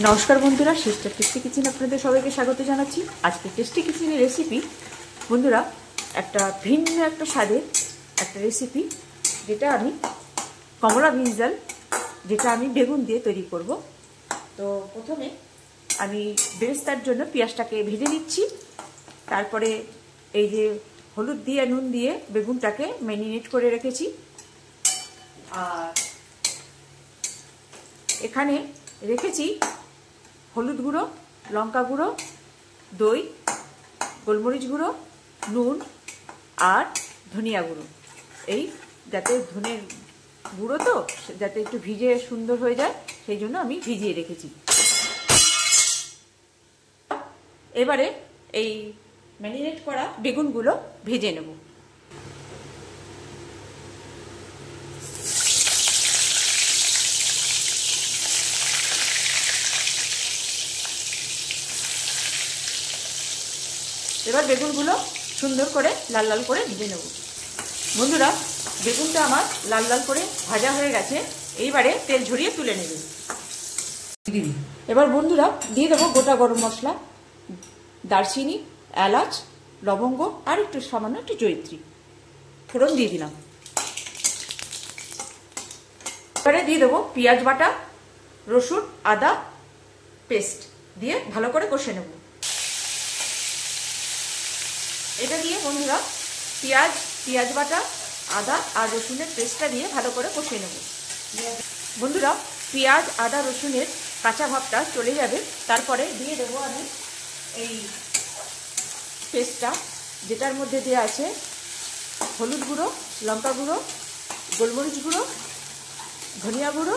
নমস্কার বন্ধুরা, sister tasty kitchen আপনাদের সবাইকে স্বাগত জানাচ্ছি। আজকে টেস্টি কিচেনের রেসিপি বন্ধুরা একটা ভিন্ন একটা স্বাদের একটা রেসিপি, যেটা আমি কমলা ব্রিঞ্জাল, যেটা আমি বেগুন দিয়ে তৈরি করব। তো প্রথমে আমি বেরেস্তার জন্য পেঁয়াজটাকে ভেজে নিচ্ছি। তারপরে এই যে হলুদ দিয়ে নুন দিয়ে বেগুনটাকে ম্যারিনেট করে রেখেছি। আর এখানে রেখেছি হলুদ গুঁড়ো, লঙ্কা গুঁড়ো, দই, গোলমরিচ গুঁড়ো, নুন আর ধনিয়া গুঁড়ো। এই যাতে ধনের গুঁড়ো তো যাতে একটু ভিজে সুন্দর হয়ে যায়, সেই জন্য আমি ভিজিয়ে রেখেছি। এবারে এই ম্যারিনেট করা বেগুনগুলো ভেজে নেব। এবার বেগুনগুলো সুন্দর করে লাল লাল করে ভেজে নেব। বন্ধুরা, বেগুনটা আমার লাল লাল করে ভাজা হয়ে গেছে। এইবারে তেল ঝরিয়ে তুলে নেব। এবার বন্ধুরা দিয়ে দেবো গোটা গরম মশলা, দারচিনি, এলাচ, লবঙ্গ আর একটু সামান্য একটু জয়িত্রী ফোড়ন দিয়ে দিলাম। এবারে দিয়ে দেবো পেঁয়াজ বাটা, রসুন আদা পেস্ট দিয়ে ভালো করে কষে নেব। এটা দিয়ে বন্ধুরা পেঁয়াজ বাটা, আদা আর রসুনের পেস্টটা দিয়ে ভালো করে কষিয়ে নেব। বন্ধুরা, পেঁয়াজ আদা রসুনের কাঁচা ভাবটা চলে যাবে, তারপরে দিয়ে দেবো আমি এই পেস্টটা, যেটার মধ্যে দেওয়া আছে হলুদ গুঁড়ো, লঙ্কা গুঁড়ো, গোলমরিচ গুঁড়ো, ধনিয়া গুঁড়ো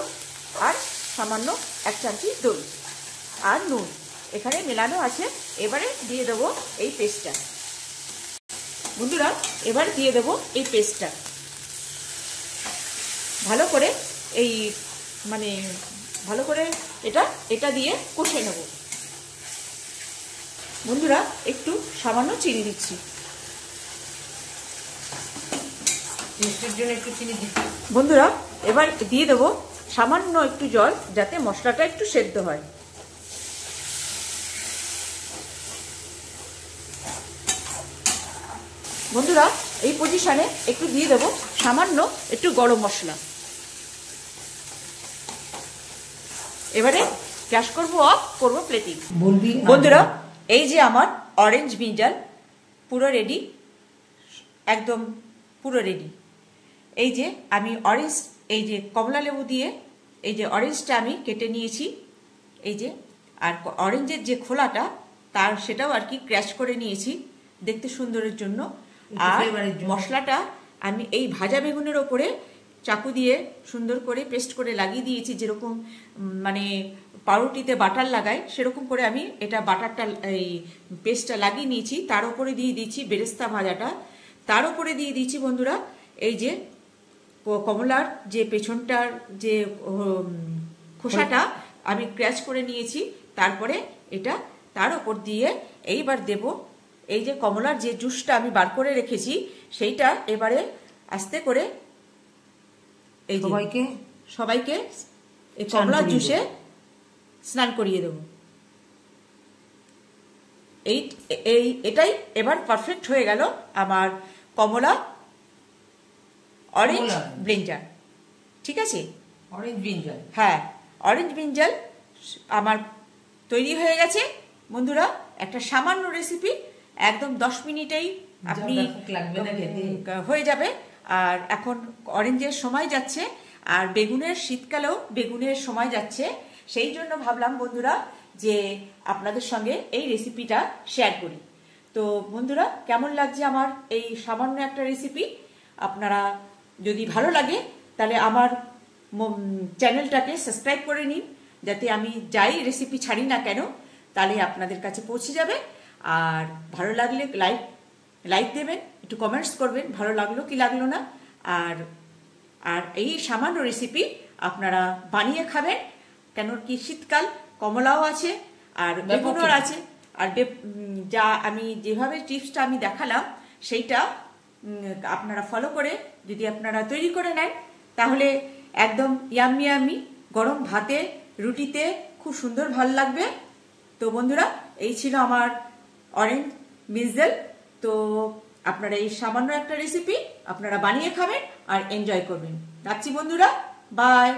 আর সামান্য 1 চামচি দই আর নুন এখানে মেলানো আছে। এবারে দিয়ে দেবো এই পেস্টটা। বন্ধুরা, এবার দিয়ে দেবো এই পেস্টটা ভালো করে ভালো করে এটা দিয়ে কষে নেব। বন্ধুরা, একটু সামান্য চিনি দিচ্ছি। টেস্টের জন্য একটু চিনি দিচ্ছি। বন্ধুরা, এবার দিয়ে দেবো সামান্য একটু জল, যাতে মশলাটা একটু সেদ্ধ হয়। বন্ধুরা, এই পজিশনে একটু দিয়ে দেবো সামান্য একটু গরম মশলা। এবারে গ্যাস করবো অফ, করবো প্লেটিং। বন্ধুরা, এই যে আমার অরেঞ্জ ব্রিঞ্জাল পুরো রেডি, একদম পুরো রেডি। এই যে আমি এই যে কমলা লেবু দিয়ে এই যে অরেঞ্জটা আমি কেটে নিয়েছি, এই যে, আর অরেঞ্জের যে খোলাটা সেটাও আর কি ক্র্যাশ করে নিয়েছি দেখতে সুন্দরের জন্য। আর মশলাটা আমি এই ভাজা বেগুনের ওপরে চাকু দিয়ে সুন্দর করে পেস্ট করে লাগিয়ে দিয়েছি, যেরকম পাউরুটিতে বাটার লাগায় সেরকম করে আমি এটা বাটারটা এই পেস্টটা লাগিয়ে নিয়েছি। তার উপরে দিয়ে দিচ্ছি বেরেস্তা ভাজাটা, তার উপরে দিয়ে দিচ্ছি বন্ধুরা এই যে কমলার যে পেছনটার যে খোসাটা আমি ক্র্যাশ করে নিয়েছি। তারপরে এটা তার উপর দিয়ে এইবার দেব এই যে কমলার যে জুসটা আমি বার করে রেখেছি, সেইটা এবারে আস্তে করে এই সবাইকে এই কমলার জুসে স্নান করিয়ে দেব। এটাই এবার পারফেক্ট হয়ে গেল আমার কমলা অরেঞ্জ ব্রিঞ্জাল। ঠিক আছে, অরেঞ্জ ব্রিঞ্জাল, হ্যাঁ অরেঞ্জ ব্রিঞ্জাল আমার তৈরি হয়ে গেছে। বন্ধুরা, একটা সামান্য রেসিপি, একদম 10 মিনিটেই আপনি হয়ে যাবে। আর এখন অরেঞ্জের সময় যাচ্ছে, আর শীতকালেও বেগুনের সময় যাচ্ছে, সেই জন্য ভাবলাম বন্ধুরা যে আপনাদের সঙ্গে এই রেসিপিটা শেয়ার করি। তো বন্ধুরা, কেমন লাগছে আমার এই সামান্য একটা রেসিপি? আপনারা যদি ভালো লাগে তাহলে আমার চ্যানেলটাকে সাবস্ক্রাইব করে নিন, যাতে আমি যাই রেসিপি ছাড়ি না কেন তাহলে আপনাদের কাছে পৌঁছে যাবে। আর ভালো লাগলে লাইক দেবেন, একটু কমেন্টস করবেন ভালো লাগলো কি লাগলো না। আর এই সামান্য রেসিপি আপনারা বানিয়ে খাবেন, কেন কি শীতকাল, কমলাও আছে আর বেগুনও আছে। আর যা আমি যেভাবে টিপসটা আমি দেখালাম সেইটা আপনারা ফলো করে যদি আপনারা তৈরি করে নেন, তাহলে একদম ইয়াম্মি গরম ভাতে, রুটিতে, খুব সুন্দর ভাল লাগবে। তো বন্ধুরা, এই ছিল আমার অরেঞ্জ মিজেল। তো আপনারা এই সামান্য একটা রেসিপি আপনারা বানিয়ে খাবেন আর এনজয় করবেন। রাখছি বন্ধুরা, বাই।